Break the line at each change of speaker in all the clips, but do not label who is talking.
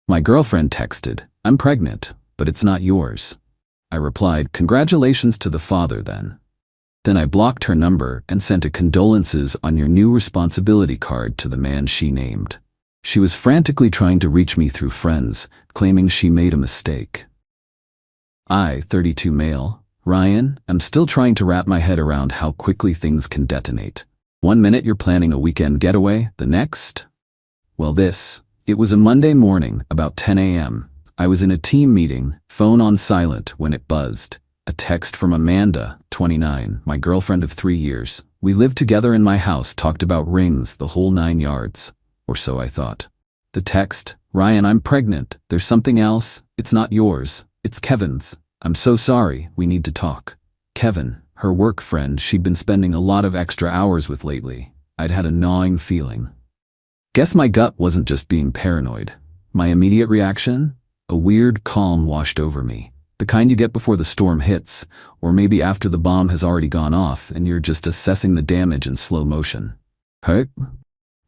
My girlfriend texted, "I'm pregnant, but it's not yours." I replied, "Congratulations to the father then." Then I blocked her number and sent a condolences on your new responsibility card to the man she named. She was frantically trying to reach me through friends, claiming she made a mistake. I, 32 male, Ryan, am still trying to wrap my head around how quickly things can detonate. One minute you're planning a weekend getaway, the next? Well, it was a Monday morning, about 10 a.m. I was in a team meeting, phone on silent when it buzzed. A text from Amanda, 29, my girlfriend of 3 years. We lived together in my house, talked about rings, the whole 9 yards. Or so I thought. The text, "Ryan, I'm pregnant. There's something else. It's not yours. It's Kevin's. I'm so sorry. We need to talk." Kevin, her work friend she'd been spending a lot of extra hours with lately. I'd had a gnawing feeling. Guess my gut wasn't just being paranoid. My immediate reaction? A weird calm washed over me. The kind you get before the storm hits, or maybe after the bomb has already gone off and you're just assessing the damage in slow motion. Hurt?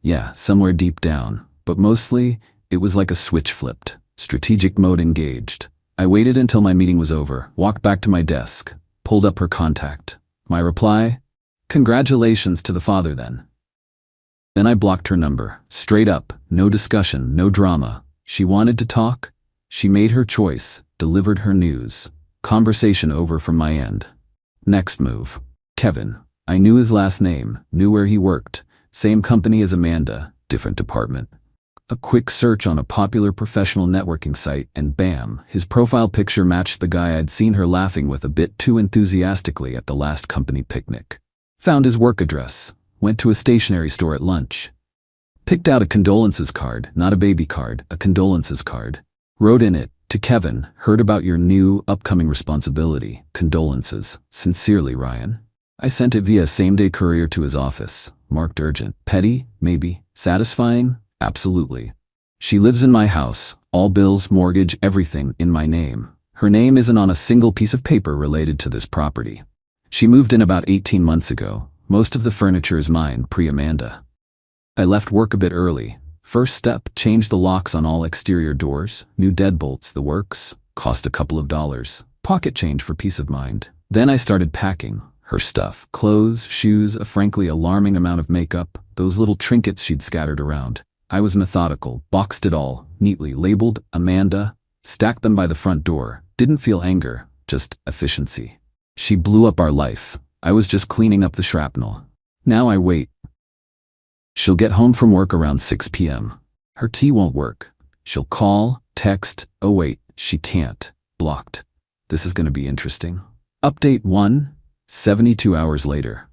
Yeah, somewhere deep down. But mostly, it was like a switch flipped. Strategic mode engaged. I waited until my meeting was over, walked back to my desk, pulled up her contact. My reply? "Congratulations to the father then." Then I blocked her number. Straight up, no discussion, no drama. She wanted to talk. She made her choice, delivered her news. Conversation over from my end. Next move. Kevin. I knew his last name, knew where he worked. Same company as Amanda, different department. A quick search on a popular professional networking site and bam, his profile picture matched the guy I'd seen her laughing with a bit too enthusiastically at the last company picnic. Found his work address. Went to a stationery store at lunch. Picked out a condolences card, not a baby card, a condolences card. Wrote in it, "To Kevin, heard about your new, upcoming responsibility. Condolences. Sincerely, Ryan." I sent it via same-day courier to his office. Marked urgent. Petty? Maybe. Satisfying? Absolutely. She lives in my house. All bills, mortgage, everything in my name. Her name isn't on a single piece of paper related to this property. She moved in about 18 months ago. Most of the furniture is mine, pre-Amanda. I left work a bit early. First step, change the locks on all exterior doors. New deadbolts, the works. Cost a couple of dollars. Pocket change for peace of mind. Then I started packing. Her stuff, clothes, shoes, a frankly alarming amount of makeup, those little trinkets she'd scattered around. I was methodical, boxed it all, neatly labeled Amanda, stacked them by the front door. Didn't feel anger, just efficiency. She blew up our life. I was just cleaning up the shrapnel. Now I wait. She'll get home from work around 6 p.m. Her key won't work. She'll call, text, oh wait, she can't. Blocked. This is gonna be interesting. Update 1. 72 hours later.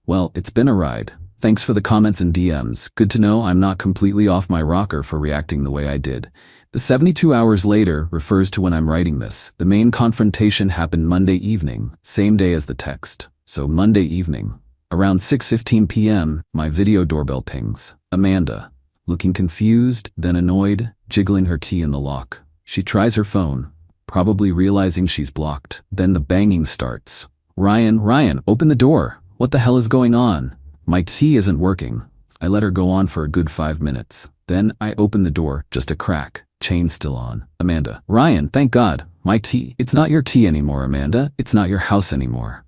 Well, it's been a ride. Thanks for the comments and DMs. Good to know I'm not completely off my rocker for reacting the way I did. The 72 hours later refers to when I'm writing this. The main confrontation happened Monday evening, same day as the text. So Monday evening. Around 6:15 p.m., my video doorbell pings. Amanda. Looking confused, then annoyed, jiggling her key in the lock. She tries her phone, probably realizing she's blocked. Then the banging starts. Ryan, open the door. What the hell is going on? My key isn't working. I let her go on for a good 5 minutes. Then I open the door, just a crack, chain still on. Amanda. Ryan, thank God. My key. It's not your key anymore, Amanda. It's not your house anymore.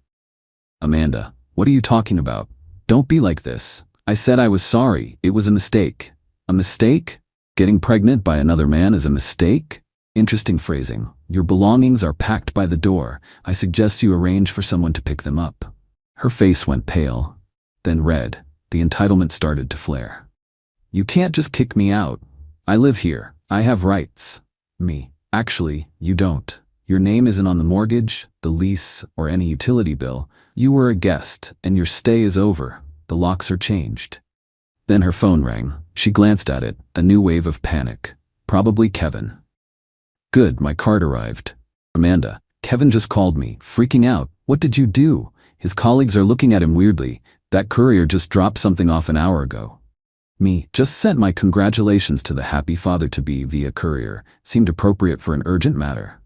Amanda. What are you talking about? Don't be like this. I said I was sorry. It was a mistake. A mistake? Getting pregnant by another man is a mistake? Interesting phrasing. Your belongings are packed by the door. I suggest you arrange for someone to pick them up. Her face went pale, then red. The entitlement started to flare. You can't just kick me out. I live here. I have rights. Me. Actually, you don't. Your name isn't on the mortgage, the lease, or any utility bill. You were a guest, and your stay is over. The locks are changed. Then her phone rang. She glanced at it, a new wave of panic. Probably Kevin. Good, my card arrived. Amanda. Kevin just called me, freaking out. What did you do? His colleagues are looking at him weirdly. That courier just dropped something off an hour ago. Me. Just sent my congratulations to the happy father-to-be via courier. Seemed appropriate for an urgent matter.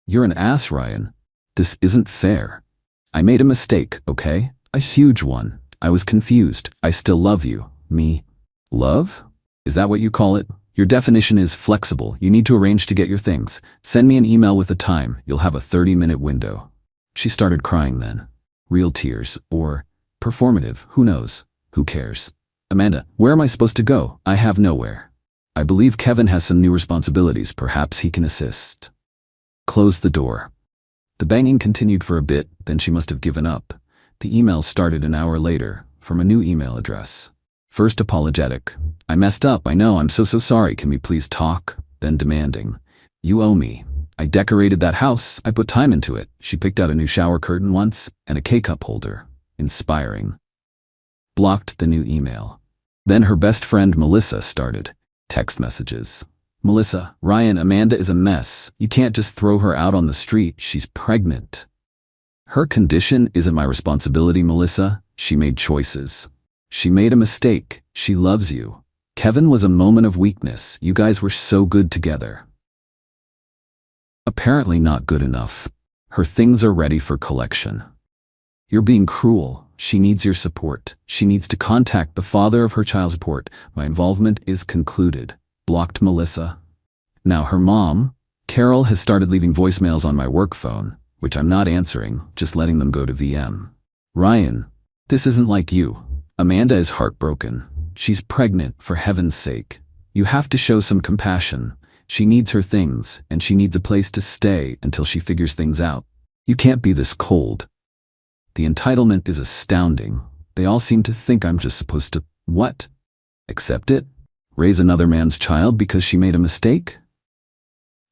You're an ass, Ryan. This isn't fair. I made a mistake, okay? A huge one. I was confused. I still love you. Me. Love? Is that what you call it? Your definition is flexible. You need to arrange to get your things. Send me an email with the time. You'll have a 30-minute window. She started crying then. Real tears, or performative, who knows? Who cares? Amanda, where am I supposed to go? I have nowhere. I believe Kevin has some new responsibilities. Perhaps he can assist. Close the door. The banging continued for a bit, then she must have given up. The email started an hour later, from a new email address. First apologetic. I messed up, I know, I'm so sorry, can we please talk? Then demanding. You owe me. I decorated that house, I put time into it. She picked out a new shower curtain once, and a K-cup holder. Inspiring. Blocked the new email. Then her best friend Melissa started. Text messages. Melissa, Ryan, Amanda is a mess. You can't just throw her out on the street, she's pregnant. Her condition isn't my responsibility, Melissa. She made choices. She made a mistake. She loves you. Kevin was a moment of weakness. You guys were so good together. Apparently not good enough. Her things are ready for collection. You're being cruel. She needs your support. She needs to contact the father of her child support. My involvement is concluded. Blocked Melissa. Now her mom, Carol, has started leaving voicemails on my work phone, which I'm not answering, just letting them go to VM. Ryan, this isn't like you. Amanda is heartbroken. She's pregnant, for heaven's sake. You have to show some compassion. She needs her things, and she needs a place to stay until she figures things out. You can't be this cold. The entitlement is astounding. They all seem to think I'm just supposed to, what? Accept it? Raise another man's child because she made a mistake?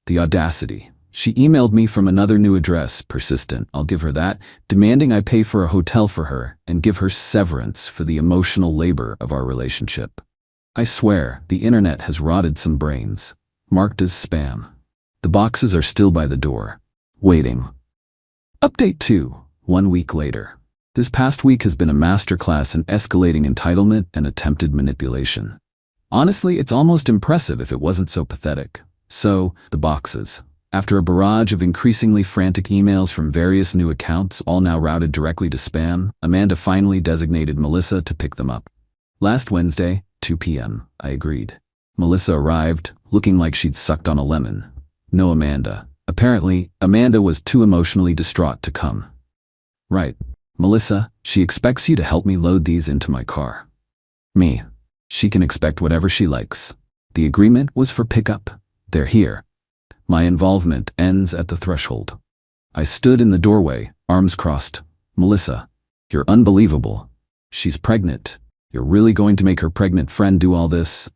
The audacity. She emailed me from another new address, persistent, I'll give her that, demanding I pay for a hotel for her and give her severance for the emotional labor of our relationship. I swear, the internet has rotted some brains. Marked as spam. The boxes are still by the door. Waiting. Update 2. 1 week later. This past week has been a masterclass in escalating entitlement and attempted manipulation. Honestly, it's almost impressive if it wasn't so pathetic. So, the boxes. After a barrage of increasingly frantic emails from various new accounts, all now routed directly to spam, Amanda finally designated Melissa to pick them up. Last Wednesday, 2 p.m., I agreed. Melissa arrived, looking like she'd sucked on a lemon. No Amanda. Apparently, Amanda was too emotionally distraught to come. Right. Melissa, she expects you to help me load these into my car. Me. She can expect whatever she likes. The agreement was for pickup. They're here. My involvement ends at the threshold. I stood in the doorway, arms crossed. Melissa, you're unbelievable. She's pregnant. You're really going to make her pregnant friend do all this?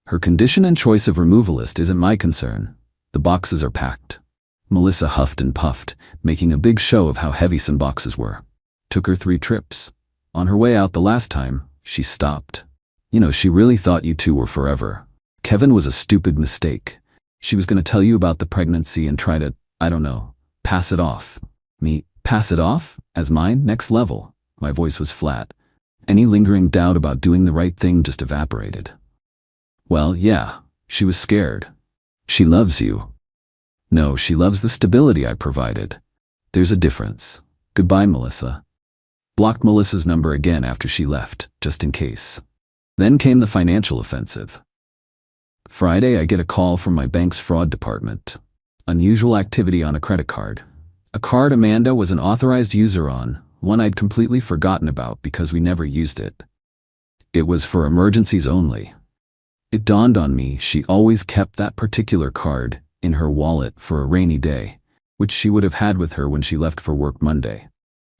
Her condition and choice of removalist isn't my concern. The boxes are packed. Melissa huffed and puffed, making a big show of how heavy some boxes were. Took her 3 trips. On her way out the last time, she stopped. You know, she really thought you two were forever. Kevin was a stupid mistake. She was going to tell you about the pregnancy and try to, I don't know, pass it off. Me, pass it off? As mine? Next level. My voice was flat. Any lingering doubt about doing the right thing just evaporated. Well, yeah, she was scared. She loves you. No, she loves the stability I provided. There's a difference. Goodbye, Melissa. Blocked Melissa's number again after she left, just in case. Then came the financial offensive. Friday, I get a call from my bank's fraud department. Unusual activity on a credit card. A card Amanda was an authorized user on, one I'd completely forgotten about because we never used it. It was for emergencies only. It dawned on me she always kept that particular card in her wallet for a rainy day, which she would have had with her when she left for work Monday.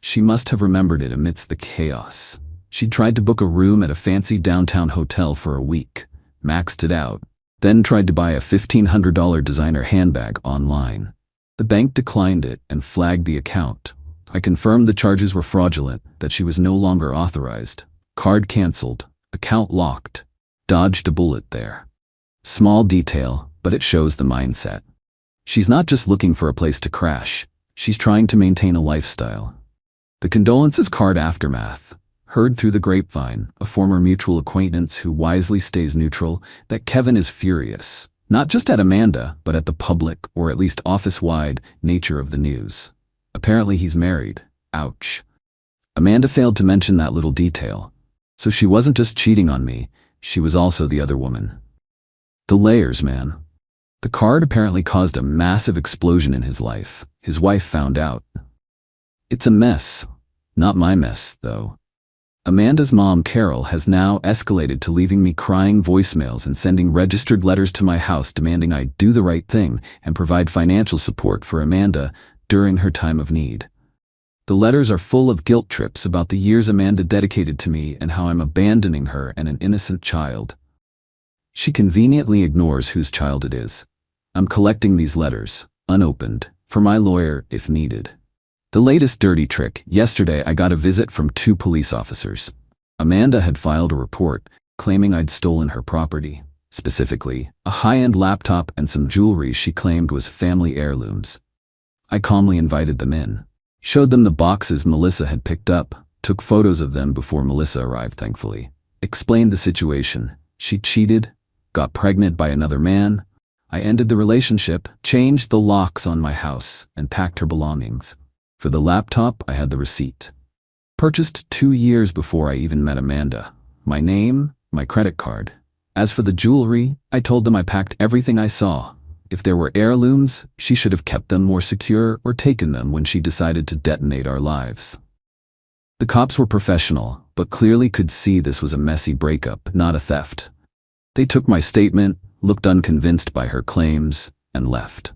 She must have remembered it amidst the chaos. She tried to book a room at a fancy downtown hotel for a week, maxed it out, then tried to buy a $1,500 designer handbag online. The bank declined it and flagged the account. I confirmed the charges were fraudulent, that she was no longer authorized. Card canceled, account locked. Dodged a bullet there. Small detail, but it shows the mindset. She's not just looking for a place to crash, she's trying to maintain a lifestyle. The condolences card aftermath. Heard through the grapevine, a former mutual acquaintance who wisely stays neutral, that Kevin is furious, not just at Amanda, but at the public, or at least office-wide, nature of the news. Apparently he's married. Ouch. Amanda failed to mention that little detail. So she wasn't just cheating on me, she was also the other woman. The layers, man. The card apparently caused a massive explosion in his life. His wife found out. It's a mess. Not my mess, though. Amanda's mom, Carol, has now escalated to leaving me crying voicemails and sending registered letters to my house demanding I do the right thing and provide financial support for Amanda during her time of need. The letters are full of guilt trips about the years Amanda dedicated to me and how I'm abandoning her and an innocent child. She conveniently ignores whose child it is. I'm collecting these letters, unopened, for my lawyer if needed. The latest dirty trick: yesterday I got a visit from 2 police officers. Amanda had filed a report claiming I'd stolen her property, specifically a high-end laptop and some jewelry she claimed was family heirlooms. I calmly invited them in, showed them the boxes Melissa had picked up, took photos of them before Melissa arrived thankfully, explained the situation. She cheated, got pregnant by another man. I ended the relationship, changed the locks on my house, and packed her belongings. For the laptop, I had the receipt. Purchased 2 years before I even met Amanda. My name, my credit card. As for the jewelry, I told them I packed everything I saw. If there were heirlooms, she should have kept them more secure or taken them when she decided to detonate our lives. The cops were professional, but clearly could see this was a messy breakup, not a theft. They took my statement, looked unconvinced by her claims, and left.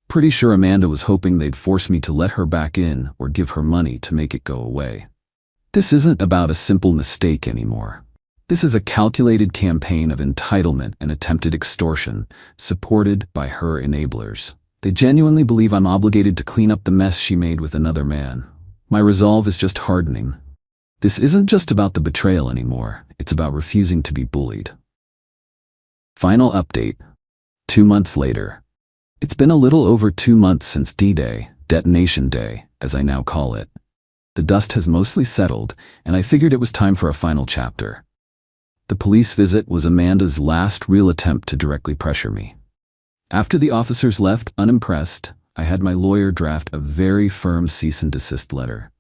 Pretty sure Amanda was hoping they'd force me to let her back in or give her money to make it go away. This isn't about a simple mistake anymore. This is a calculated campaign of entitlement and attempted extortion, supported by her enablers. They genuinely believe I'm obligated to clean up the mess she made with another man. My resolve is just hardening. This isn't just about the betrayal anymore. It's about refusing to be bullied. Final update. 2 months later. It's been a little over 2 months since D-Day, Detonation Day, as I now call it. The dust has mostly settled, and I figured it was time for a final chapter. The police visit was Amanda's last real attempt to directly pressure me. After the officers left unimpressed, I had my lawyer draft a very firm cease and desist letter.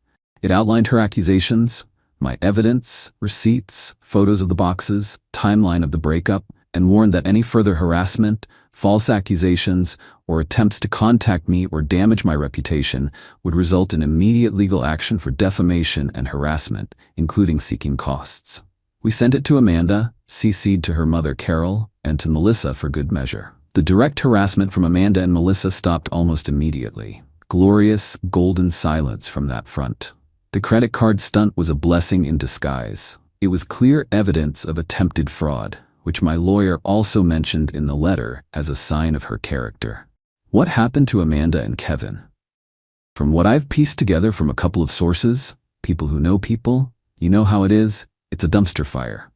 It outlined her accusations, my evidence, receipts, photos of the boxes, timeline of the breakup, and warned that any further harassment, false accusations, or attempts to contact me or damage my reputation would result in immediate legal action for defamation and harassment, including seeking costs. We sent it to Amanda, CC'd to her mother Carol, and to Melissa for good measure. The direct harassment from Amanda and Melissa stopped almost immediately. Glorious, golden silence from that front. The credit card stunt was a blessing in disguise. It was clear evidence of attempted fraud, which my lawyer also mentioned in the letter as a sign of her character. What happened to Amanda and Kevin? From what I've pieced together from a couple of sources, people who know people, you know how it is, it's a dumpster fire.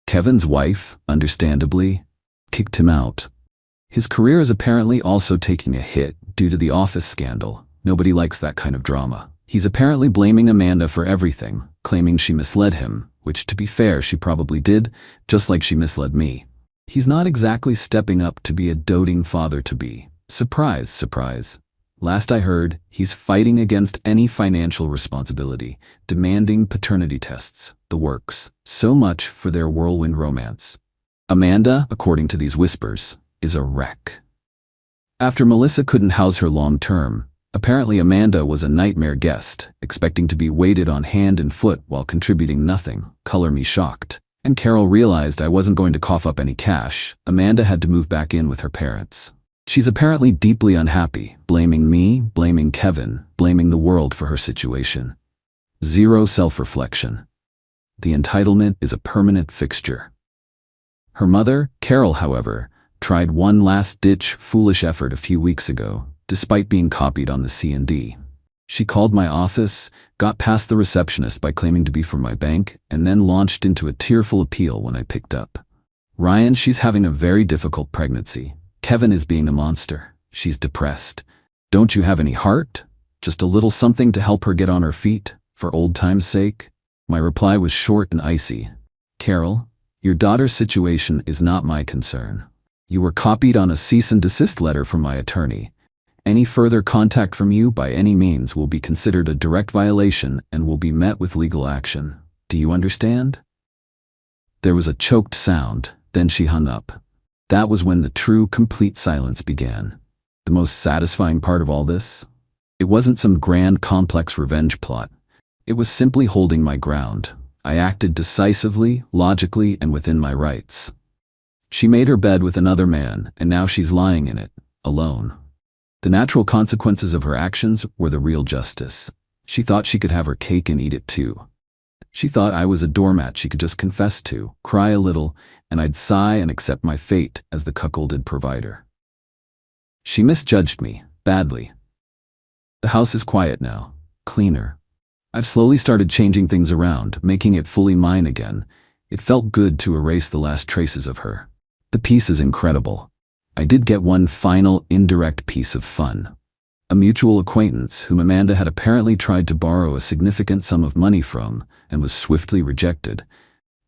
Kevin's wife, understandably, kicked him out. His career is apparently also taking a hit due to the office scandal. Nobody likes that kind of drama. He's apparently blaming Amanda for everything, claiming she misled him, which, to be fair, she probably did, just like she misled me. He's not exactly stepping up to be a doting father-to-be. Surprise, surprise. Last I heard, he's fighting against any financial responsibility, demanding paternity tests, the works. So much for their whirlwind romance. Amanda, according to these whispers, is a wreck. After Melissa couldn't house her long-term, apparently Amanda was a nightmare guest, expecting to be waited on hand and foot while contributing nothing. Color me shocked. And Carol realized I wasn't going to cough up any cash. Amanda had to move back in with her parents. She's apparently deeply unhappy, blaming me, blaming Kevin, blaming the world for her situation. Zero self-reflection. The entitlement is a permanent fixture. Her mother, Carol, however, tried one last-ditch, foolish effort a few weeks ago, despite being copied on the C&D. She called my office, got past the receptionist by claiming to be from my bank, and then launched into a tearful appeal when I picked up. Ryan, she's having a very difficult pregnancy. Kevin is being a monster. She's depressed. Don't you have any heart? Just a little something to help her get on her feet, for old time's sake? My reply was short and icy. Carol, your daughter's situation is not my concern. You were copied on a cease and desist letter from my attorney. Any further contact from you by any means will be considered a direct violation and will be met with legal action. Do you understand? There was a choked sound, then she hung up. That was when the true, complete silence began. The most satisfying part of all this? It wasn't some grand, complex revenge plot. It was simply holding my ground. I acted decisively, logically, and within my rights. She made her bed with another man, and now she's lying in it, alone. The natural consequences of her actions were the real justice. She thought she could have her cake and eat it too. She thought I was a doormat she could just confess to, cry a little, and I'd sigh and accept my fate as the cuckolded provider. She misjudged me, badly. The house is quiet now, cleaner. I've slowly started changing things around, making it fully mine again. It felt good to erase the last traces of her. The peace is incredible. I did get one final, indirect piece of fun. A mutual acquaintance whom Amanda had apparently tried to borrow a significant sum of money from and was swiftly rejected,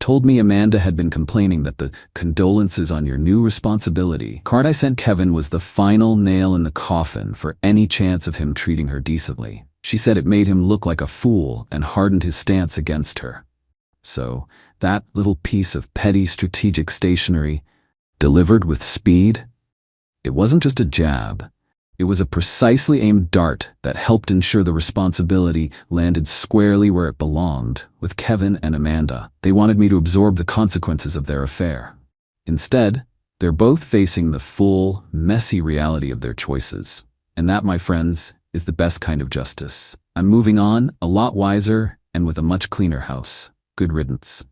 told me Amanda had been complaining that the condolences on your new responsibility card I sent Kevin was the final nail in the coffin for any chance of him treating her decently. She said it made him look like a fool and hardened his stance against her. So, that little piece of petty strategic stationery, delivered with speed? It wasn't just a jab. It was a precisely aimed dart that helped ensure the responsibility landed squarely where it belonged, with Kevin and Amanda. They wanted me to absorb the consequences of their affair. Instead, they're both facing the full, messy reality of their choices. And that, my friends, is the best kind of justice. I'm moving on, a lot wiser, and with a much cleaner house. Good riddance.